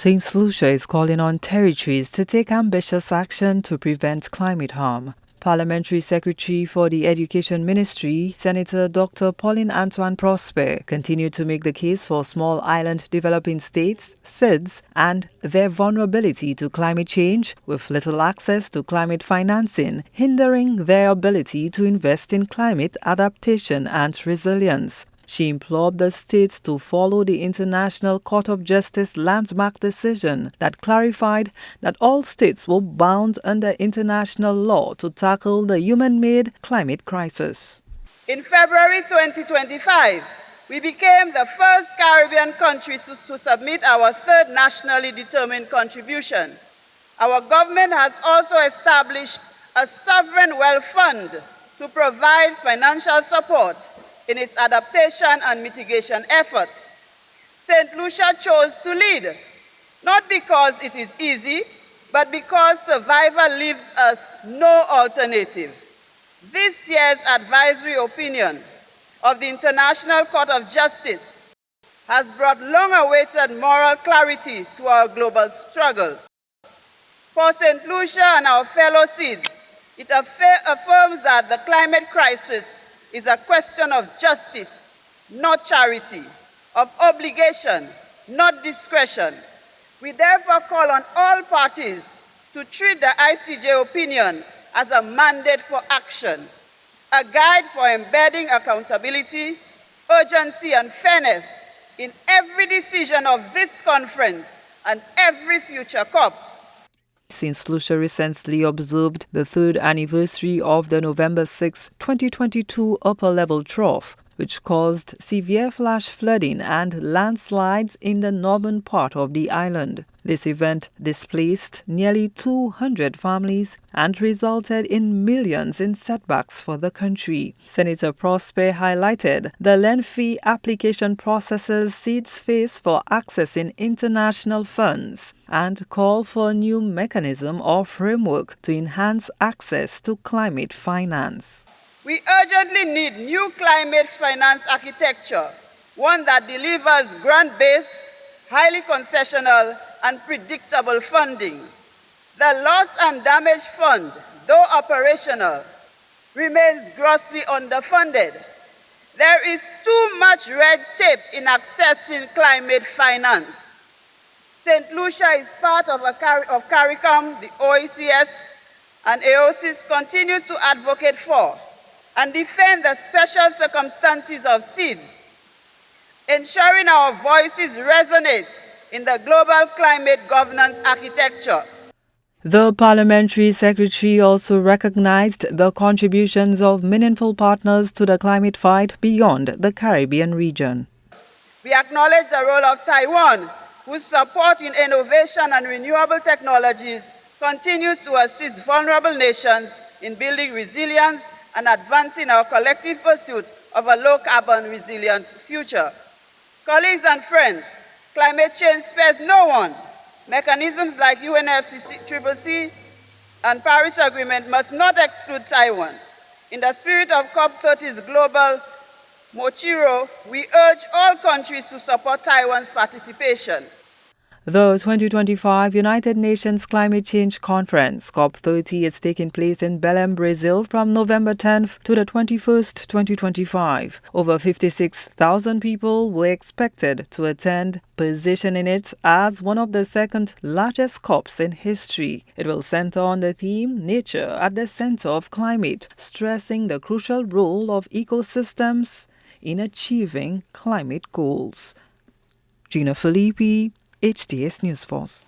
Saint Lucia is calling on territories to take ambitious action to prevent climate harm. Parliamentary Secretary for the Education Ministry, Senator Dr. Pauline Antoine-Prospere, continued to make the case for small island developing states, SIDS, and their vulnerability to climate change, with little access to climate financing, hindering their ability to invest in climate adaptation and resilience. She implored the states to follow the International Court of Justice landmark decision that clarified that all states were bound under international law to tackle the human-made climate crisis. In February 2025, we became the first Caribbean country to submit our third nationally determined contribution. Our government has also established a sovereign wealth fund to provide financial support in its adaptation and mitigation efforts. Saint Lucia chose to lead, not because it is easy, but because survival leaves us no alternative. This year's advisory opinion of the International Court of Justice has brought long-awaited moral clarity to our global struggle. For Saint Lucia and our fellow SIDS, it affirms that the climate crisis is a question of justice, not charity, of obligation, not discretion. We therefore call on all parties to treat the ICJ opinion as a mandate for action, a guide for embedding accountability, urgency, and fairness in every decision of this conference and every future COP. Saint Lucia recently observed the third anniversary of the November 6, 2022 upper-level trough, which caused severe flash flooding and landslides in the northern part of the island. This event displaced nearly 200 families and resulted in millions in setbacks for the country. Senator Prospere highlighted the lengthy application processes SIDS face for accessing international funds and called for a new mechanism or framework to enhance access to climate finance. We urgently need new climate finance architecture, one that delivers grant-based, highly concessional, and predictable funding. The Loss and Damage Fund, though operational, remains grossly underfunded. There is too much red tape in accessing climate finance. Saint Lucia is part of CARICOM, the OECS, and AOSIS continues to advocate for and defend the special circumstances of SIDS, ensuring our voices resonate in the global climate governance architecture. The Parliamentary Secretary also recognized the contributions of meaningful partners to the climate fight beyond the Caribbean region. We acknowledge the role of Taiwan, whose support in innovation and renewable technologies continues to assist vulnerable nations in building resilience and advancing our collective pursuit of a low-carbon, resilient future. Colleagues and friends, climate change spares no one. Mechanisms like UNFCCC and Paris Agreement must not exclude Taiwan. In the spirit of COP30's global Mochiro, we urge all countries to support Taiwan's participation. The 2025 United Nations Climate Change Conference, COP30, is taking place in Belém, Brazil from November 10th to the 21st, 2025. Over 56,000 people were expected to attend, positioning it as one of the second largest COPs in history. It will center on the theme Nature at the Center of Climate, stressing the crucial role of ecosystems in achieving climate goals. Gina Filippi, HTS News Force.